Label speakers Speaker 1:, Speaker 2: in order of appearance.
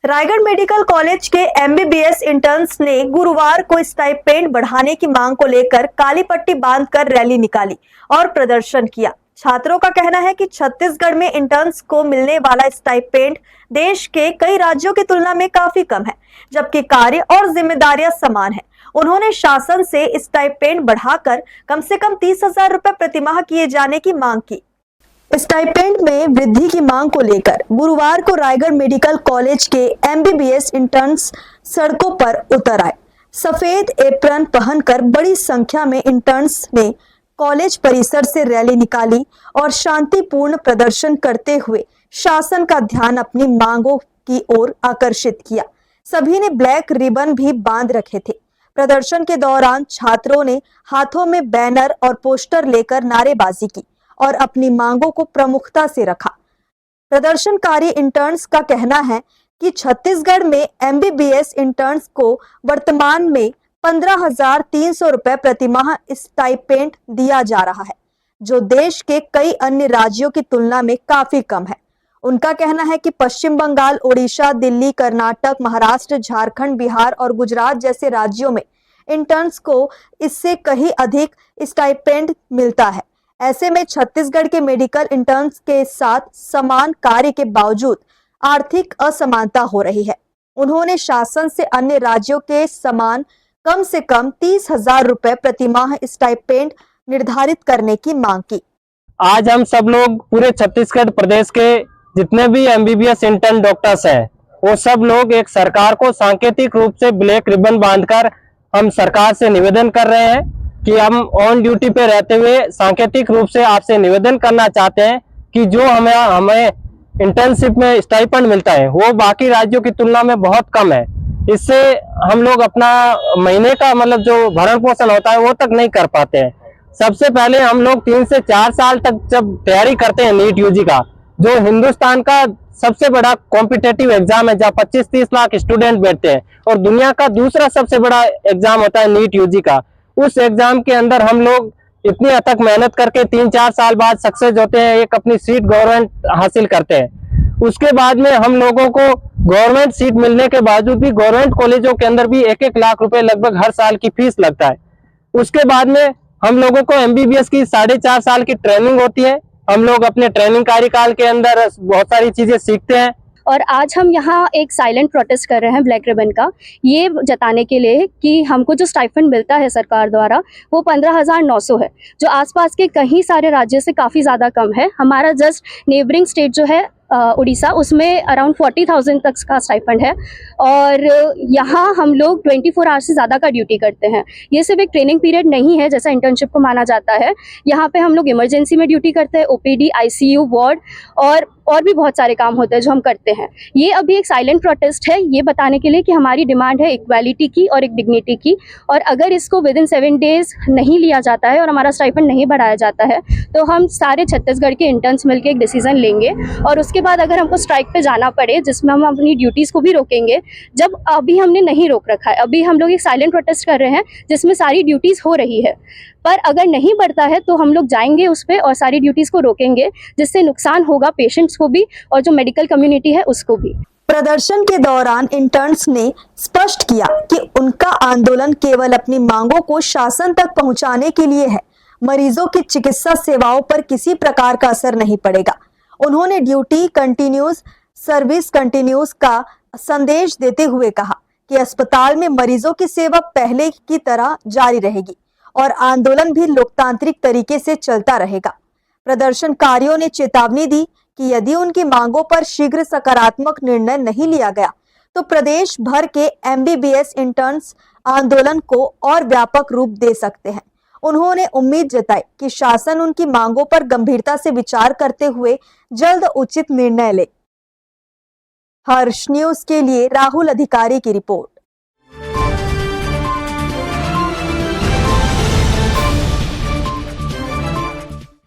Speaker 1: Raigarh medical college के MBBS interns ने गुरुवार को स्टाइपेंड बढ़ाने की मांग को लेकर काली पट्टी बांधकर रैली निकाली और प्रदर्शन किया। छात्रों का कहना है कि छत्तीसगढ़ में इंटर्न्स को मिलने वाला स्टाइपेंड देश के कई राज्यों की तुलना में काफी कम है, जबकि कार्य और जिम्मेदारियां समान हैं। उन्होंने शासन से स्टाइपेंड बढ़ाकर कम से कम 30,000 रुपए प्रतिमाह किए जाने की मांग की। स्टाइपेंड में वृद्धि की मांग को लेकर गुरुवार को रायगढ़ मेडिकल कॉलेज के एमबीबीएस इंटर्न्स सड़कों पर उतर आए। सफेद एप्रन पहनकर बड़ी संख्या में इंटर्न्स ने कॉलेज परिसर से रैली निकाली और शांतिपूर्ण प्रदर्शन करते हुए शासन का ध्यान अपनी मांगों की ओर आकर्षित किया। सभी ने ब्लैक रिबन भी बांध रखे थे। प्रदर्शन के दौरान छात्रों ने हाथों में बैनर और पोस्टर लेकर नारेबाजी की और अपनी मांगों को प्रमुखता से रखा। प्रदर्शनकारी इंटर्न्स का कहना है कि छत्तीसगढ़ में एमबीबीएस इंटर्न्स को वर्तमान में 15,300 रुपए प्रतिमाह स्टाइपेंड दिया जा रहा है, जो देश के कई अन्य राज्यों की तुलना में काफी कम है। उनका कहना है कि पश्चिम बंगाल, ओडिशा, दिल्ली, कर्नाटक, महाराष्ट्र, झारखंड, बिहार और गुजरात जैसे राज्यों में इंटर्न्स को इससे कहीं अधिक स्टाइपेंड मिलता है। ऐसे में छत्तीसगढ़ के मेडिकल इंटर्न्स के साथ समान कार्य के बावजूद आर्थिक असमानता हो रही है। उन्होंने शासन से अन्य राज्यों के समान कम से कम 30,000 रुपए प्रतिमाह स्टाइपेंड निर्धारित करने की मांग की।
Speaker 2: आज हम सब लोग पूरे छत्तीसगढ़ प्रदेश के जितने भी एमबीबीएस इंटर्न डॉक्टर्स हैं, वो सब लोग एक सरकार को सांकेतिक रूप से ब्लैक रिबन बांधकर हम सरकार से निवेदन कर रहे हैं कि हम ऑन ड्यूटी पे रहते हुए सांकेतिक रूप से आपसे निवेदन करना चाहते हैं कि जो हमें इंटर्नशिप में स्टाइपेंड मिलता है वो बाकी राज्यों की तुलना में बहुत कम है। इससे हम लोग अपना महीने का मतलब जो भरण पोषण होता है वो तक नहीं कर पाते हैं। सबसे पहले हम लोग 3 से 4 साल तक जब तैयारी करते हैं नीट यूजी का, जो हिंदुस्तान का सबसे बड़ा कॉम्पिटेटिव एग्जाम है, जहाँ 25-30 लाख स्टूडेंट बैठते हैं और दुनिया का दूसरा सबसे बड़ा एग्जाम होता है नीट यूजी का, उस एग्जाम के अंदर हम लोग इतनी अथक मेहनत करके 3-4 साल बाद सक्सेस होते हैं, एक अपनी सीट गवर्नमेंट हासिल करते हैं। उसके बाद में हम लोगों को गवर्नमेंट सीट मिलने के बावजूद भी गवर्नमेंट कॉलेजों के अंदर भी 1-1 लाख रुपए लगभग हर साल की फीस लगता है। उसके बाद में हम लोगों को एमबीबीएस की 4.5 साल की ट्रेनिंग होती है। हम लोग अपने ट्रेनिंग कार्यकाल के अंदर बहुत सारी चीजें सीखते हैं।
Speaker 3: और आज हम यहाँ एक साइलेंट प्रोटेस्ट कर रहे हैं ब्लैक रिबन का, ये जताने के लिए कि हमको जो स्टाइपेंड मिलता है सरकार द्वारा वो 15,900 है, जो आसपास के कई सारे राज्यों से काफ़ी ज़्यादा कम है। हमारा जस्ट नेबरिंग स्टेट जो है उड़ीसा, उसमें अराउंड 40,000 तक का स्टाइपेंड है और यहाँ हम लोग 24 आवर्स से ज़्यादा का ड्यूटी करते हैं। ये सिर्फ एक ट्रेनिंग पीरियड नहीं है जैसा इंटर्नशिप को माना जाता है। यहाँ पे हम लोग इमरजेंसी में ड्यूटी करते हैं, ओपीडी, आईसीयू, वार्ड और भी बहुत सारे काम होते हैं जो हम करते हैं। ये अभी एक साइलेंट प्रोटेस्ट है, ये बताने के लिए कि हमारी डिमांड है इक्वालिटी की और एक डिग्निटी की, और अगर इसको विदिन 7 डेज नहीं लिया जाता है और हमारा स्टाइपेंड नहीं बढ़ाया जाता है तो हम सारे छत्तीसगढ़ के इंटर्न्स मिलकर एक डिसीजन लेंगे और उसके बाद अगर हमको स्ट्राइक पे जाना पड़े जिसमें हम अपनी ड्यूटीज़ को भी रोकेंगे। जब अभी हमने नहीं रोक रखा है, अभी हम लोग एक साइलेंट प्रोटेस्ट कर रहे हैं जिसमें सारी ड्यूटीज़ हो रही है, पर अगर नहीं बढ़ता है तो हम लोग जाएंगे उस पर और सारी ड्यूटीज़ को रोकेंगे, जिससे नुकसान होगा पेशेंट्स को भी और जो मेडिकल कम्युनिटी है उसको भी।
Speaker 1: प्रदर्शन के दौरान इंटर्न्स ने स्पष्ट किया कि उनका आंदोलन केवल अपनी मांगों को शासन तक पहुंचाने के लिए है। मरीजों की चिकित्सा सेवाओं पर किसी प्रकार का असर नहीं पड़ेगा। उन्होंने ड्यूटी कंटिन्यूज, सर्विस कंटिन्यूज का संदेश देते हुए कहा कि अस्पताल में मरीजों की सेवा पहले की तरह जारी रहेगी और आंदोलन भी लोकतांत्रिक तरीके से चलता रहेगा। प्रदर्शनकारियों ने चेतावनी दी कि यदि उनकी मांगों पर शीघ्र सकारात्मक निर्णय नहीं लिया गया तो प्रदेश भर के एमबीबीएस इंटर्न्स आंदोलन को और व्यापक रूप दे सकते हैं। उन्होंने उम्मीद जताई कि शासन उनकी मांगों पर गंभीरता से विचार करते हुए जल्द उचित निर्णय ले। हर्ष न्यूज के लिए राहुल अधिकारी की रिपोर्ट।